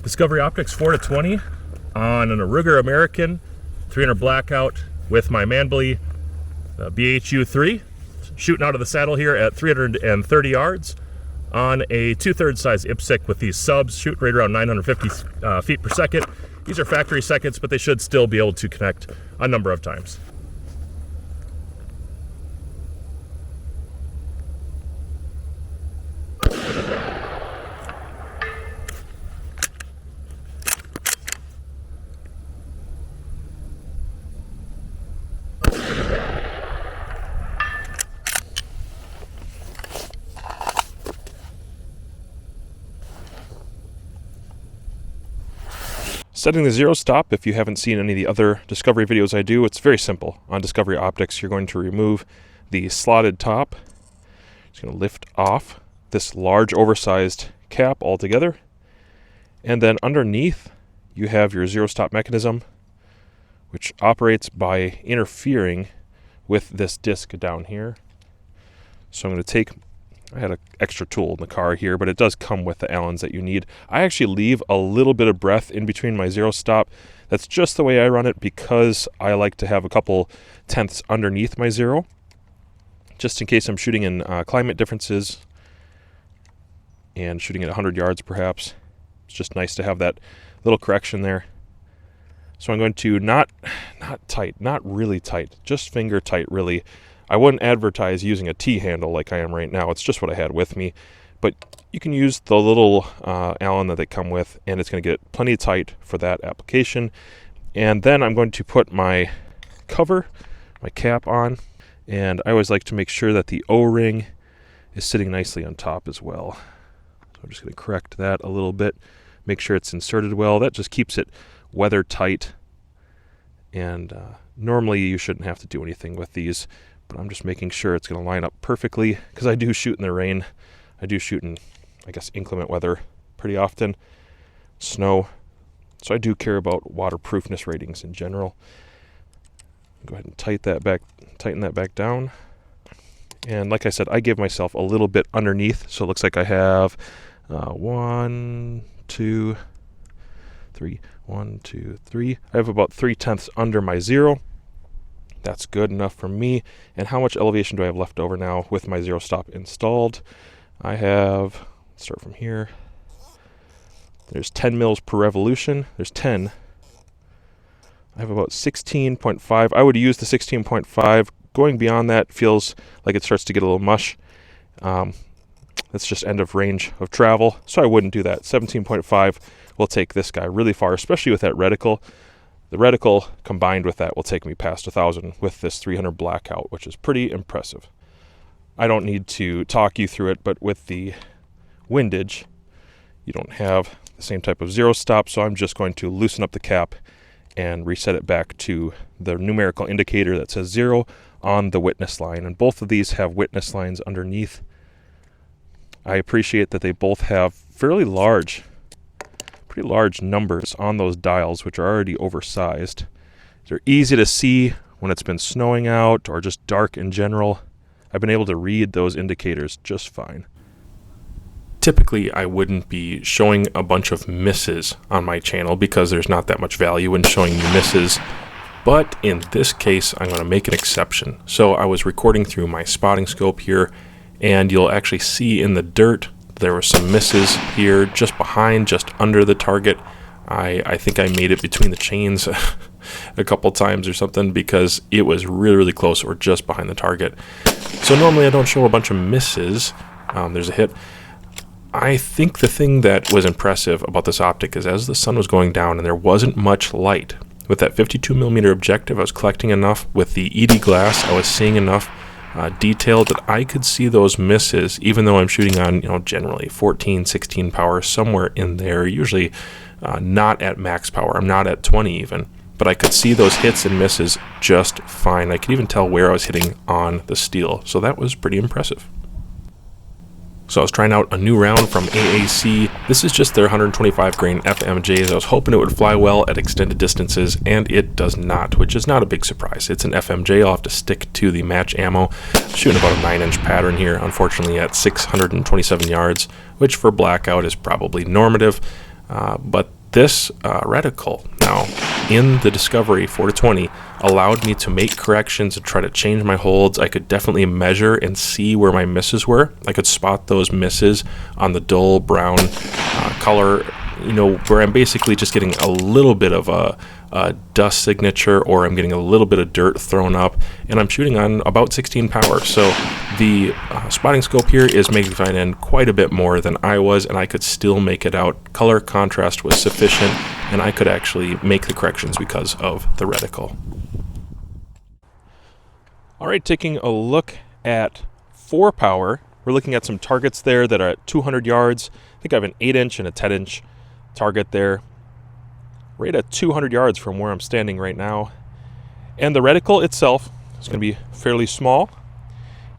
Discovery Optics 4-20 on an Ruger American 300 blackout with my Manbly BHU3, shooting out of the saddle here at 330 yards on a 2/3 size IPSC with these subs, shooting right around 950 feet per second. These are factory seconds, but they should still be able to connect a number of times. Setting the zero stop, if you haven't seen any of the other Discovery videos I do, it's very simple. On Discovery Optics, you're going to remove the slotted top. It's going to lift off this large oversized cap altogether. And then underneath, you have your zero stop mechanism, which operates by interfering with this disc down here. So I'm going to take, I had an extra tool in the car here, but it does come with the Allens that you need. I actually leave a little bit of breath in between my zero stop. That's just the way I run it because I like to have a couple tenths underneath my zero, just in case I'm shooting in climate differences and shooting at 100 yards perhaps. It's just nice to have that little correction there. So I'm going to not tight, not really tight, just finger tight really. I wouldn't advertise using a T-handle like I am right now. It's just what I had with me. But you can use the little Allen that they come with, and it's going to get plenty tight for that application. And then I'm going to put my cover, my cap on, and I always like to make sure that the O-ring is sitting nicely on top as well. So I'm just going to correct that a little bit, make sure it's inserted well. That just keeps it weather tight. And normally you shouldn't have to do anything with these, but I'm just making sure it's going to line up perfectly because I do shoot in the rain. I do shoot in, I guess, inclement weather pretty often, snow. So I do care about waterproofness ratings in general. Go ahead and tighten that back down. And like I said, I give myself a little bit underneath, so it looks like I have 1, 2, 3. 1, 2, 3. I have about 3/10 under my zero. That's good enough for me. And how much elevation do I have left over now with my zero stop installed? I have, let's start from here. There's 10 mils per revolution. There's 10. I have about 16.5. I would use the 16.5. Going beyond that feels like it starts to get a little mush. That's just end of range of travel, so I wouldn't do that. 17.5 will take this guy really far, especially with that reticle. The reticle combined with that will take me past 1,000 with this 300 blackout, which is pretty impressive. I don't need to talk you through it, but with the windage, you don't have the same type of zero stop, so I'm just going to loosen up the cap and reset it back to the numerical indicator that says 0 on the witness line. And both of these have witness lines underneath. I appreciate that they both have pretty large numbers on those dials, which are already oversized. They're easy to see when it's been snowing out or just dark in general. I've been able to read those indicators just fine. Typically, I wouldn't be showing a bunch of misses on my channel because there's not that much value in showing you misses. But in this case, I'm going to make an exception. So I was recording through my spotting scope here, and you'll actually see in the dirt there were some misses here just behind, just under the target. I think I made it between the chains a couple times or something because it was really, really close or just behind the target. So normally I don't show a bunch of misses. There's a hit. I think the thing that was impressive about this optic is as the sun was going down and there wasn't much light, with that 52mm objective, I was collecting enough. With the ED glass, I was seeing enough detail that I could see those misses, even though I'm shooting on, generally 14, 16 power, somewhere in there, usually not at max power. I'm not at 20 even, but I could see those hits and misses just fine. I could even tell where I was hitting on the steel, so that was pretty impressive. So I was trying out a new round from AAC. This is just their 125 grain FMJs. I was hoping it would fly well at extended distances, and it does not, which is not a big surprise. It's an FMJ. I'll have to stick to the match ammo. I'm shooting about a 9-inch pattern here, unfortunately at 627 yards, which for blackout is probably normative. But this reticle now in the Discovery 4-20 allowed me to make corrections and try to change my holds. I could definitely measure and see where my misses were. I could spot those misses on the dull brown color, where I'm basically just getting a little bit of a dust signature, or I'm getting a little bit of dirt thrown up, and I'm shooting on about 16 power. So the spotting scope here is magnifying in quite a bit more than I was, and I could still make it out. Color contrast was sufficient, and I could actually make the corrections because of the reticle. All right, taking a look at 4 power, we're looking at some targets there that are at 200 yards. I think I have an 8-inch and a 10-inch target there, right at 200 yards from where I'm standing right now. And the reticle itself is going to be fairly small.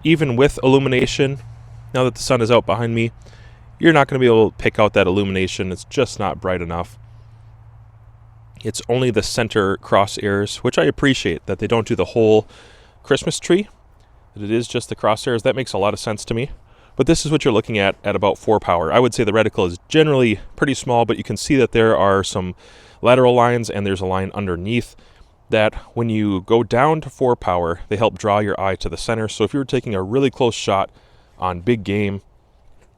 Even with illumination, now that the sun is out behind me, you're not going to be able to pick out that illumination. It's just not bright enough. It's only the center crosshairs, which I appreciate that they don't do the whole Christmas tree, that it is just the crosshairs. That makes a lot of sense to me. But this is what you're looking at about 4 power. I would say the reticle is generally pretty small, but you can see that there are some lateral lines and there's a line underneath that when you go down to 4 power, they help draw your eye to the center. So if you were taking a really close shot on big game,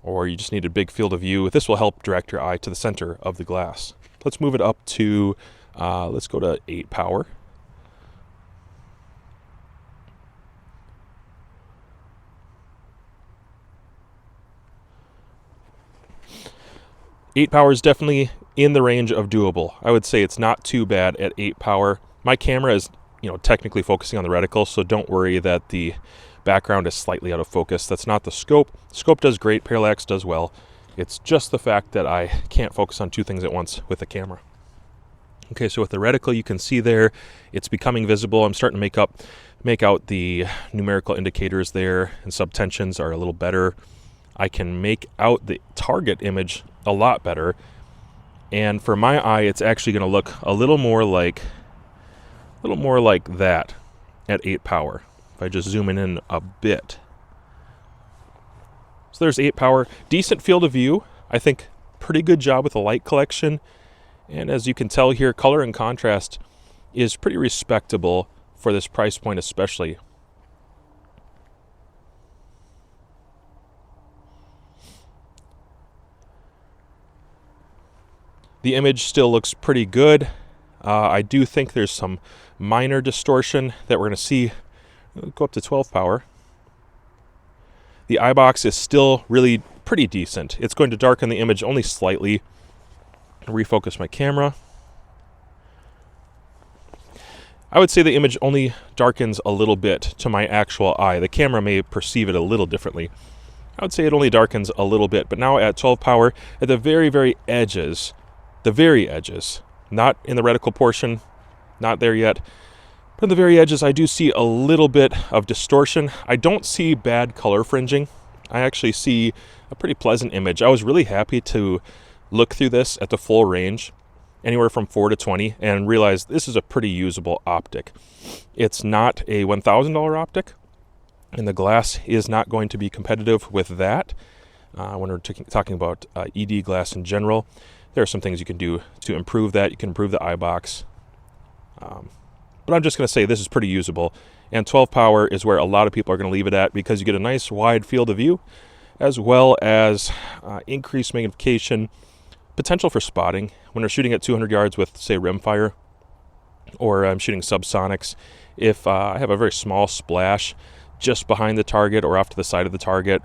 or you just need a big field of view, this will help direct your eye to the center of the glass. Let's move it up to, let's go to 8 power. Eight power is definitely in the range of doable. I would say it's not too bad at 8 power. My camera is, technically focusing on the reticle, so don't worry that the background is slightly out of focus. That's not the scope. Scope does great, parallax does well. It's just the fact that I can't focus on 2 things at once with the camera. Okay, so with the reticle, you can see there, it's becoming visible. I'm starting to make out the numerical indicators there, and subtensions are a little better. I can make out the target image a lot better, and for my eye, it's actually going to look a little more like that at 8 power. If I just zoom in a bit. So there's 8 power, decent field of view. I think pretty good job with the light collection, and as you can tell here, color and contrast is pretty respectable for this price point especially. The image still looks pretty good. I do think there's some minor distortion that we're going to see. Go up to 12 power. The eye box is still really pretty decent. It's going to darken the image only slightly. Refocus my camera. I would say the image only darkens a little bit to my actual eye. The camera may perceive it a little differently. I would say it only darkens a little bit, but now at 12 power, at the very, very edges, not in the reticle portion, not there yet, but in the very edges, I do see a little bit of distortion. I don't see bad color fringing. I actually see a pretty pleasant image. I was really happy to look through this at the full range, anywhere from 4 to 20, and realize this is a pretty usable optic. It's not a $1,000 optic, and the glass is not going to be competitive with that. When we're talking about ED glass in general, there are some things you can do to improve that. You can improve the eye box. But I'm just going to say this is pretty usable. And 12 power is where a lot of people are going to leave it at, because you get a nice wide field of view, as well as increased magnification, potential for spotting. When we're shooting at 200 yards with, say, rimfire, or I'm shooting subsonics, if I have a very small splash just behind the target or off to the side of the target,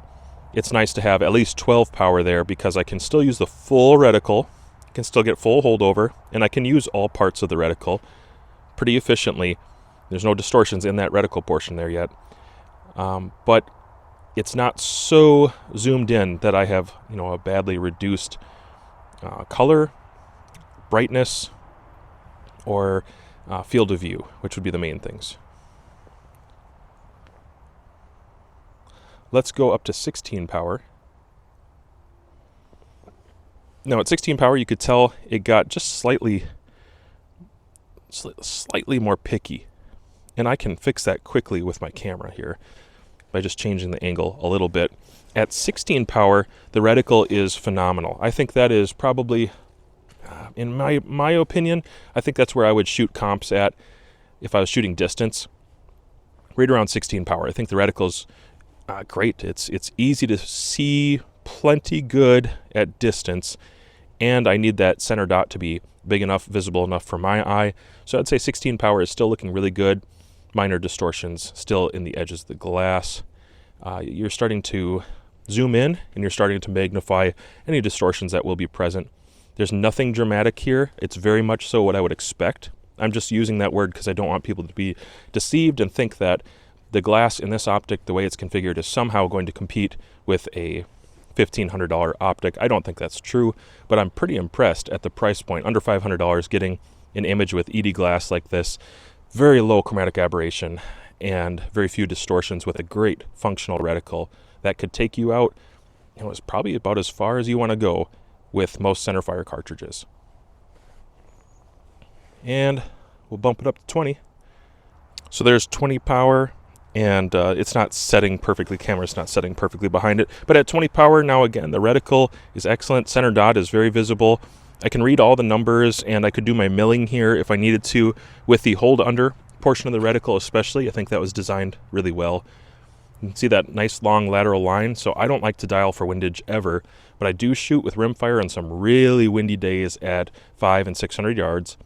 it's nice to have at least 12 power there, because I can still use the full reticle, can still get full holdover, and I can use all parts of the reticle pretty efficiently. There's no distortions in that reticle portion there yet, but it's not so zoomed in that I have a badly reduced color, brightness, or field of view, which would be the main things. Let's go up to 16 power. Now at 16 power, you could tell it got just slightly more picky. And I can fix that quickly with my camera here by just changing the angle a little bit. At 16 power, the reticle is phenomenal. I think that is probably In my opinion, I think that's where I would shoot comps at if I was shooting distance, right around 16 power. I think the reticle's great. It's easy to see, plenty good at distance, and I need that center dot to be big enough, visible enough for my eye. So I'd say 16 power is still looking really good. Minor distortions still in the edges of the glass. You're starting to zoom in and you're starting to magnify any distortions that will be present. There's nothing dramatic here. It's very much so what I would expect. I'm just using that word because I don't want people to be deceived and think that the glass in this optic, the way it's configured, is somehow going to compete with a $1,500 optic. I don't think that's true, but I'm pretty impressed at the price point, under $500, getting an image with ED glass like this. Very low chromatic aberration and very few distortions with a great functional reticle that could take you out. It's probably about as far as you want to go with most centerfire cartridges. And we'll bump it up to 20. So there's 20 power, and it's not setting perfectly. Camera's not setting perfectly behind it. But at 20 power, now again, the reticle is excellent. Center dot is very visible. I can read all the numbers, and I could do my milling here if I needed to with the hold under portion of the reticle especially. I think that was designed really well. You can see that nice long lateral line. So I don't like to dial for windage ever, but I do shoot with rimfire on some really windy days at 500 and 600 yards.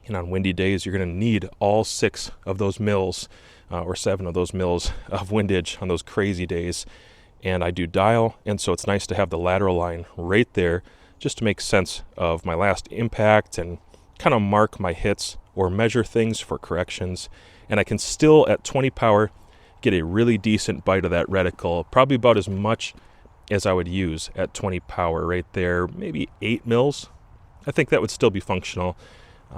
And on windy days, you're going to need all 6 of those mils or 7 of those mils of windage on those crazy days. And I do dial, and so it's nice to have the lateral line right there just to make sense of my last impact and kind of mark my hits or measure things for corrections. And I can still, at 20 power, get a really decent bite of that reticle, probably about as much as I would use at 20 power right there, maybe 8 mils. I think that would still be functional.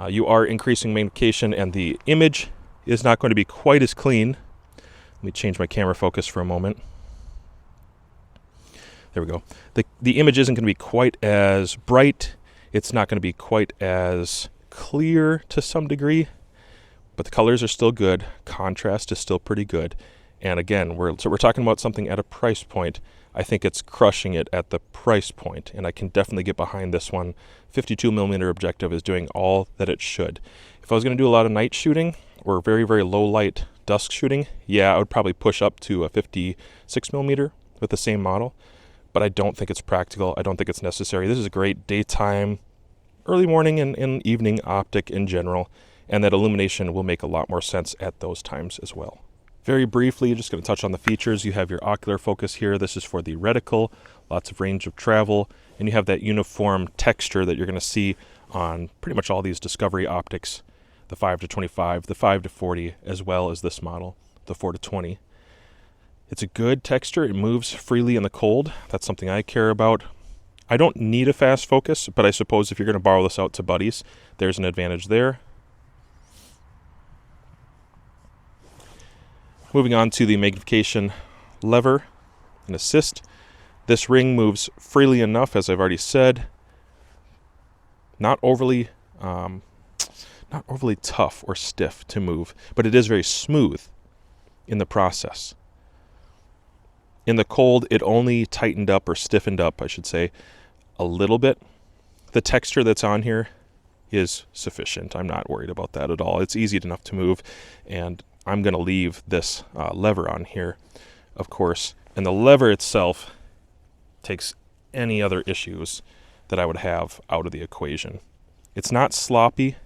You are increasing magnification, and the image is not going to be quite as clean. Let me change my camera focus for a moment. There we go. The image isn't going to be quite as bright. It's not going to be quite as clear to some degree, but the colors are still good. Contrast is still pretty good. And again, we're talking about something at a price point. I think it's crushing it at the price point, and I can definitely get behind this one. 52mm objective is doing all that it should. If I was going to do a lot of night shooting or very, very low light dusk shooting, yeah, I would probably push up to a 56mm with the same model, but I don't think it's practical. I don't think it's necessary. This is a great daytime, early morning and evening optic in general, and that illumination will make a lot more sense at those times as well. Very briefly, just going to touch on the features. You have your ocular focus here. This is for the reticle, lots of range of travel, and you have that uniform texture that you're going to see on pretty much all these Discovery optics, the 5-25, the 5-40, as well as this model, the 4-20. It's a good texture. It moves freely in the cold. That's something I care about. I don't need a fast focus, but I suppose if you're going to borrow this out to buddies, there's an advantage there. Moving on to the magnification lever and assist. This ring moves freely enough, as I've already said. Not overly tough or stiff to move, but it is very smooth in the process. In the cold, it only tightened up or stiffened up, I should say, a little bit. The texture that's on here is sufficient. I'm not worried about that at all. It's easy enough to move, and I'm going to leave this lever on here, of course. And the lever itself takes any other issues that I would have out of the equation. It's not sloppy,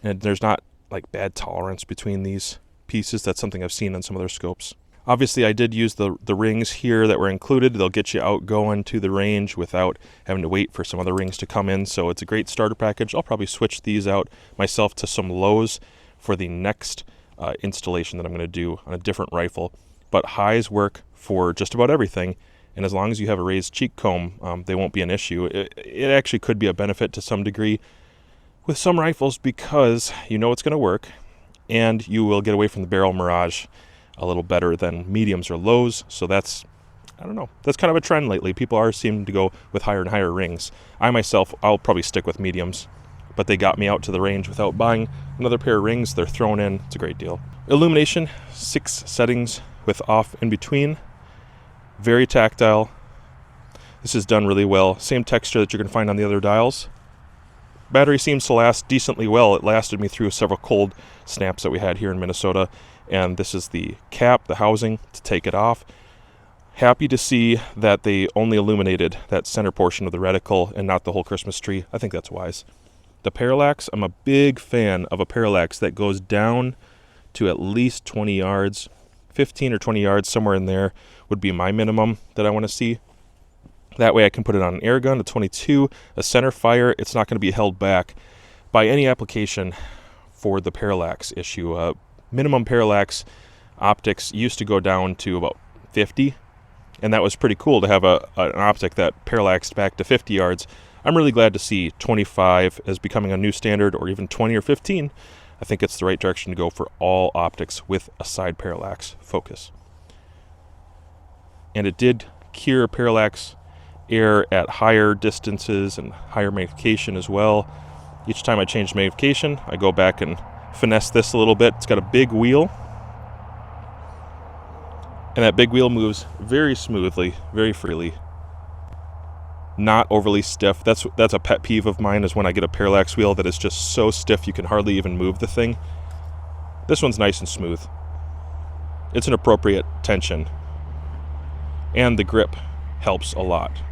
and there's not like bad tolerance between these pieces. That's something I've seen on some other scopes. Obviously, I did use the rings here that were included. They'll get you out going to the range without having to wait for some other rings to come in, so it's a great starter package. I'll probably switch these out myself to some lows for the next installation that I'm going to do on a different rifle. But highs work for just about everything, and as long as you have a raised cheek comb, they won't be an issue. It actually could be a benefit to some degree with some rifles because you know it's going to work, and you will get away from the barrel mirage a little better than mediums or lows. So that's, I don't know, that's kind of a trend lately. People are seeming to go with higher and higher rings. I myself, I'll probably stick with mediums, but they got me out to the range without buying another pair of rings. They're thrown in. It's a great deal. Illumination, 6 settings with off in between. Very tactile. This is done really well. Same texture that you're going to find on the other dials. Battery seems to last decently well. It lasted me through several cold snaps that we had here in Minnesota. And this is the cap, the housing to take it off. Happy to see that they only illuminated that center portion of the reticle and not the whole Christmas tree. I think that's wise. The parallax, I'm a big fan of a parallax that goes down to at least 20 yards. 15 or 20 yards, somewhere in there, would be my minimum that I want to see. That way I can put it on an air gun, a 22, a center fire. It's not going to be held back by any application for the parallax issue. Minimum parallax optics used to go down to about 50, and that was pretty cool to have an optic that parallaxed back to 50 yards. I'm really glad to see 25 as becoming a new standard, or even 20 or 15. I think it's the right direction to go for all optics with a side parallax focus. And it did cure parallax error at higher distances and higher magnification as well. Each time I change magnification, I go back and finesse this a little bit. It's got a big wheel, and that big wheel moves very smoothly, very freely, not overly stiff. That's a pet peeve of mine, is when I get a parallax wheel that is just so stiff you can hardly even move the thing. This one's nice and smooth. It's an appropriate tension, and the grip helps a lot.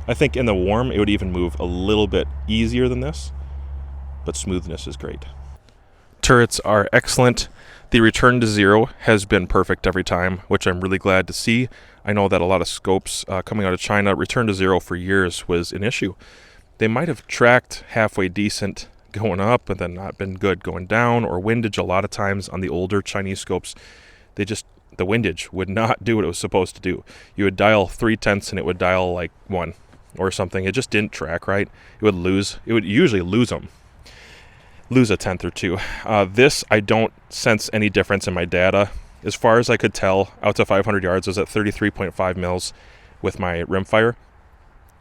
I think in the warm it would even move a little bit easier than this, but smoothness is great. Turrets are excellent. The return to zero has been perfect every time, which I'm really glad to see. I know that a lot of scopes coming out of China, return to zero for years was an issue. They might have tracked halfway decent going up and then not been good going down, or windage a lot of times on the older Chinese scopes. The windage would not do what it was supposed to do. You would dial 0.3 and it would dial like 1 or something. It just didn't track right. It would usually lose a tenth or two. This, I don't sense any difference in my data. As far as I could tell, out to 500 yards, I was at 33.5 mils with my rimfire.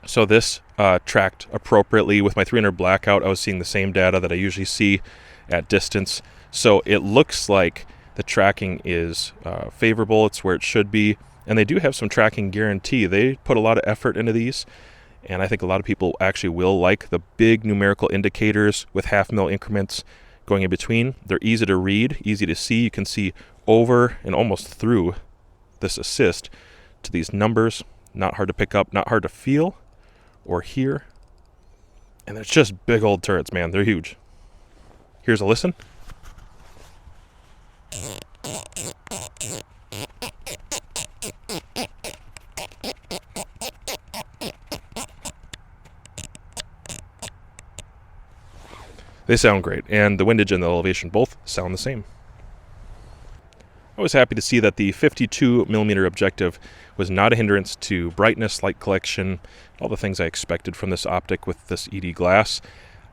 So this tracked appropriately. With my 300 blackout, I was seeing the same data that I usually see at distance. So it looks like the tracking is favorable. It's where it should be. And they do have some tracking guarantee. They put a lot of effort into these. And I think a lot of people actually will like the big numerical indicators with half-mil increments going in between. They're easy to read, easy to see. You can see over and almost through this assist to these numbers. Not hard to pick up, not hard to feel or hear. And it's just big old turrets, man. They're huge. Here's a listen. They sound great, and the windage and the elevation both sound the same. I was happy to see that the 52mm objective was not a hindrance to brightness, light collection, all the things I expected from this optic with this ED glass.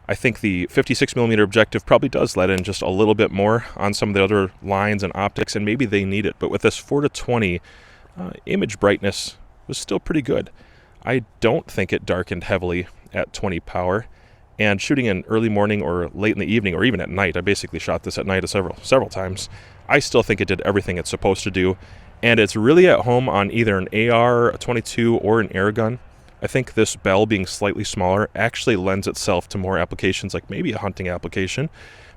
I think the 56mm objective probably does let in just a little bit more on some of the other lines and optics, and maybe they need it. But with this 4-20, image brightness was still pretty good. I don't think it darkened heavily at 20 power. And shooting in early morning or late in the evening, or even at night, I basically shot this at night several times, I still think it did everything it's supposed to do. And it's really at home on either an AR, a 22, or an air gun. I think this bell being slightly smaller actually lends itself to more applications, like maybe a hunting application,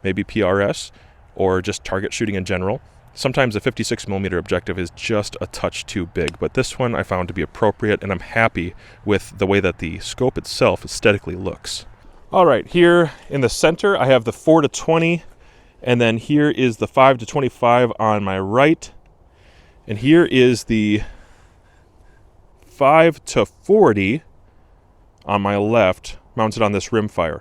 maybe PRS, or just target shooting in general. Sometimes a 56mm objective is just a touch too big, but this one I found to be appropriate, and I'm happy with the way that the scope itself aesthetically looks. All right, here in the center, I have the 4-20, and then here is the 5-25 on my right, and here is the 5-40 on my left, mounted on this rimfire.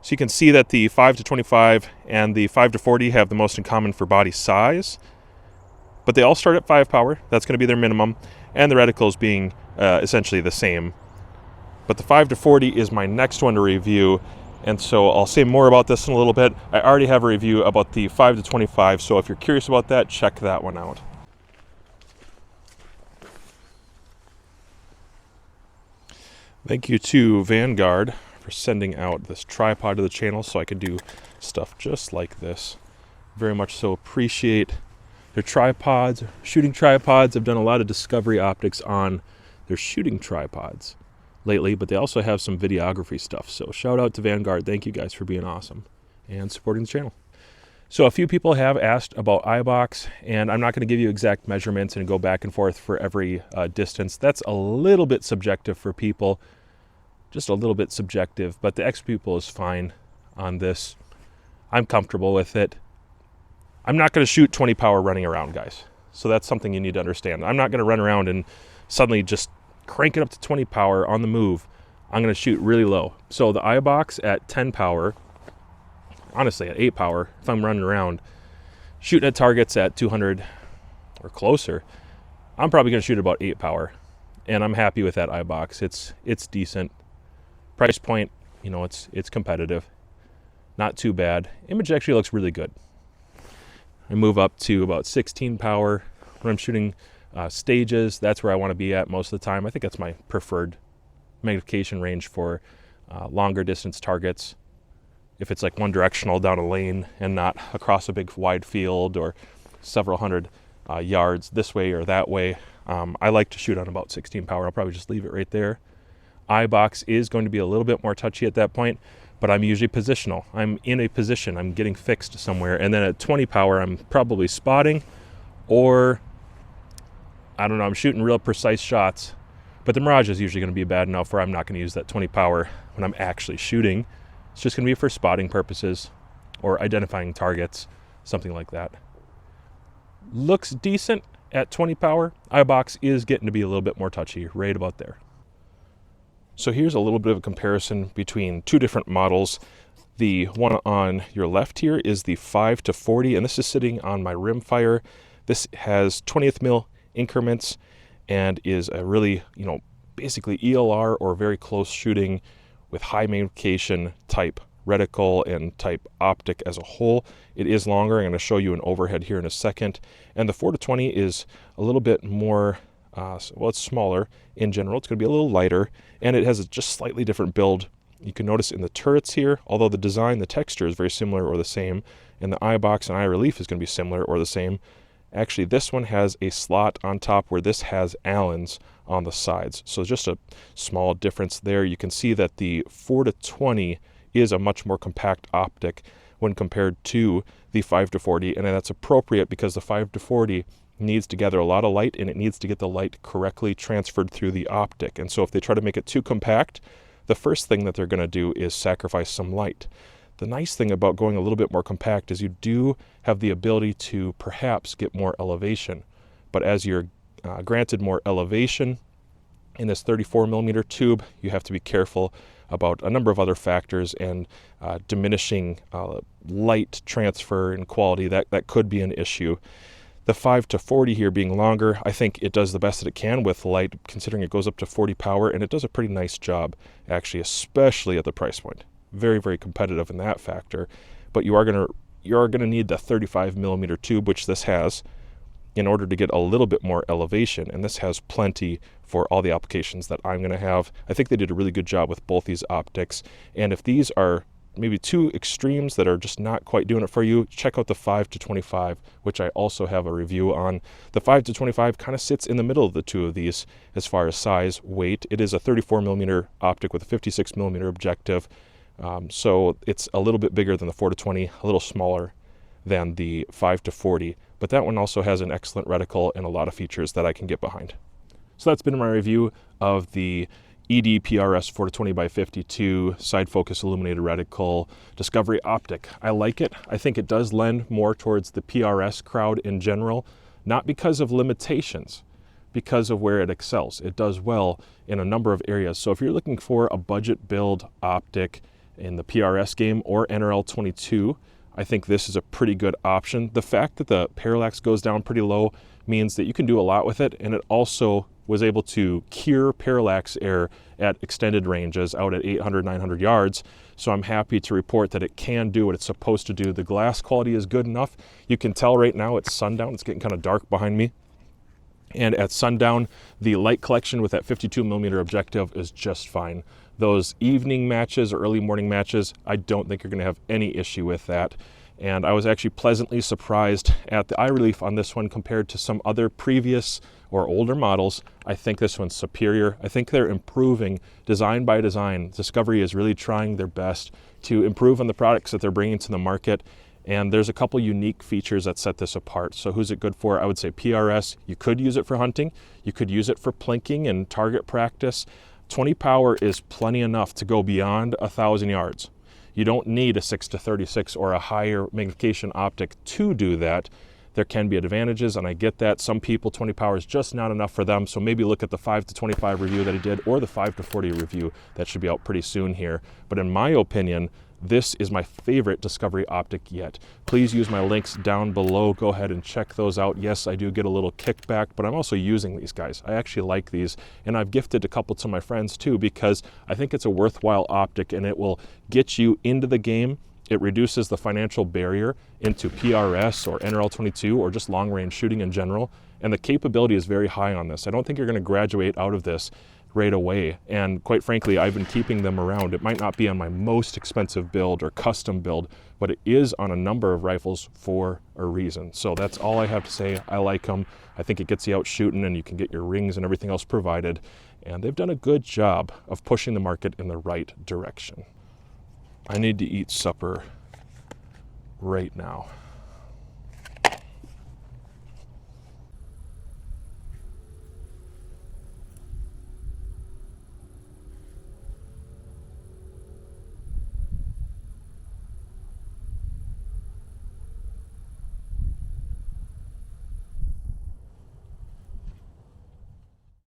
So you can see that the 5-25 and the 5-40 have the most in common for body size, but they all start at 5 power. That's going to be their minimum, and the reticles being essentially the same. But the 5-40 is my next one to review, and so I'll say more about this in a little bit. I already have a review about the 5-25, so if you're curious about that, check that one out. Thank you to Vanguard for sending out this tripod to the channel so I can do stuff just like this. Very much so appreciate their tripods, shooting tripods. I've done a lot of discovery optics on their shooting tripods. lately, but they also have some videography stuff. So shout out to Vanguard. Thank you guys for being awesome and supporting the channel. So a few people have asked about iBox, and I'm not going to give you exact measurements and go back and forth for every distance. That's a little bit subjective for people, just a little bit subjective, but the X Pupil is fine on this. I'm comfortable with it. I'm not going to shoot 20 power running around, guys. So that's something you need to understand. I'm not going to run around and suddenly just crank it up to 20 power on the move. I'm going to shoot really low. So the iBox at 10 power, honestly at 8 power, if I'm running around, shooting at targets at 200 or closer, I'm probably going to shoot about 8 power. And I'm happy with that iBox. It's decent. Price point, you know, it's competitive. Not too bad. Image actually looks really good. I move up to about 16 power when I'm shooting stages. That's where I want to be at most of the time. I think that's my preferred magnification range for longer distance targets. If it's like one directional down a lane and not across a big wide field or several hundred yards this way or that way, I like to shoot on about 16 power. I'll probably just leave it right there. iBox is going to be a little bit more touchy at that point, but I'm usually positional. I'm in a position, I'm getting fixed somewhere, and then at 20 power I'm probably spotting, or I don't know, I'm shooting real precise shots. But the Mirage is usually going to be bad enough where I'm not going to use that 20 power when I'm actually shooting. It's just going to be for spotting purposes or identifying targets, something like that. Looks decent at 20 power. iBox is getting to be a little bit more touchy, right about there. So here's a little bit of a comparison between two different models. The one on your left here is the 5-40, and this is sitting on my rimfire. This has 20th mil increments and is a really, you know, basically ELR or very close shooting with high magnification type reticle and type optic as a whole. It is longer. I'm going to show you an overhead here in a second. And the 4-20 is a little bit more, well, it's smaller in general. It's going to be a little lighter, and it has a just slightly different build. You can notice in the turrets here, although the design, the texture is very similar or the same, and the eye box and eye relief is going to be similar or the same. Actually, this one has a slot on top where this has Allens on the sides. So just a small difference there. You can see that the 4-20 is a much more compact optic when compared to the 5-40, and that's appropriate because the 5-40 needs to gather a lot of light, and it needs to get the light correctly transferred through the optic. And so if they try to make it too compact, the first thing that they're going to do is sacrifice some light. The nice thing about going a little bit more compact is you do have the ability to perhaps get more elevation. But as you're granted more elevation in this 34 millimeter tube, you have to be careful about a number of other factors, and diminishing light transfer and quality, that could be an issue. The 5-40 here being longer, I think it does the best that it can with light, considering it goes up to 40 power, and it does a pretty nice job, actually, especially at the price point. Very, very competitive in that factor. But you are gonna need the 35 millimeter tube, which this has, in order to get a little bit more elevation, and this has plenty for all the applications that I'm gonna have. I think they did a really good job with both these optics, and if these are maybe two extremes that are just not quite doing it for you, check out the 5-25, which I also have a review on. The 5-25 kind of sits in the middle of the two of these as far as size, weight. It is a 34 millimeter optic with a 56 millimeter objective, so it's a little bit bigger than the 4-20, a little smaller than the 5-40, but that one also has an excellent reticle and a lot of features that I can get behind. So that's been my review of the ED PRS 420x52 side focus illuminated reticle Discovery Optic. I like it. I think it does lend more towards the PRS crowd in general, not because of limitations, because of where it excels. It does well in a number of areas. So if you're looking for a budget build optic in the PRS game or NRL 22, I think this is a pretty good option. The fact that the parallax goes down pretty low means that you can do a lot with it, and it also was able to cure parallax error at extended ranges out at 800, 900 yards. So I'm happy to report that it can do what it's supposed to do. The glass quality is good enough. You can tell right now it's sundown. It's getting kind of dark behind me. And at sundown, the light collection with that 52 millimeter objective is just fine. Those evening matches or early morning matches, I don't think you're going to have any issue with that. And I was actually pleasantly surprised at the eye relief on this one compared to some other previous or older models. I think this one's superior. I think they're improving design by design. Discovery is really trying their best to improve on the products that they're bringing to the market. And there's a couple unique features that set this apart. So who's it good for? I would say PRS. You could use it for hunting. You could use it for plinking and target practice. 20 power is plenty enough to go beyond 1,000 yards. You don't need a 6-36 or a higher magnification optic to do that. There can be advantages, and I get that. Some people, 20 power is just not enough for them, so maybe look at the 5-25 review that I did or the 5-40 review that should be out pretty soon here. But in my opinion, this is my favorite Discovery optic yet. Please use my links down below. Go ahead and check those out. Yes, I do get a little kickback, but I'm also using these guys. I actually like these, and I've gifted a couple to my friends too because I think it's a worthwhile optic and it will get you into the game. It reduces the financial barrier into PRS or NRL22 or just long-range shooting in general, and the capability is very high on this. I don't think you're going to graduate out of this right away, and quite frankly, I've been keeping them around. It might not be on my most expensive build or custom build, but it is on a number of rifles for a reason. So that's all I have to say. I like them. I think it gets you out shooting and you can get your rings and everything else provided, and they've done a good job of pushing the market in the right direction. I need to eat supper right now.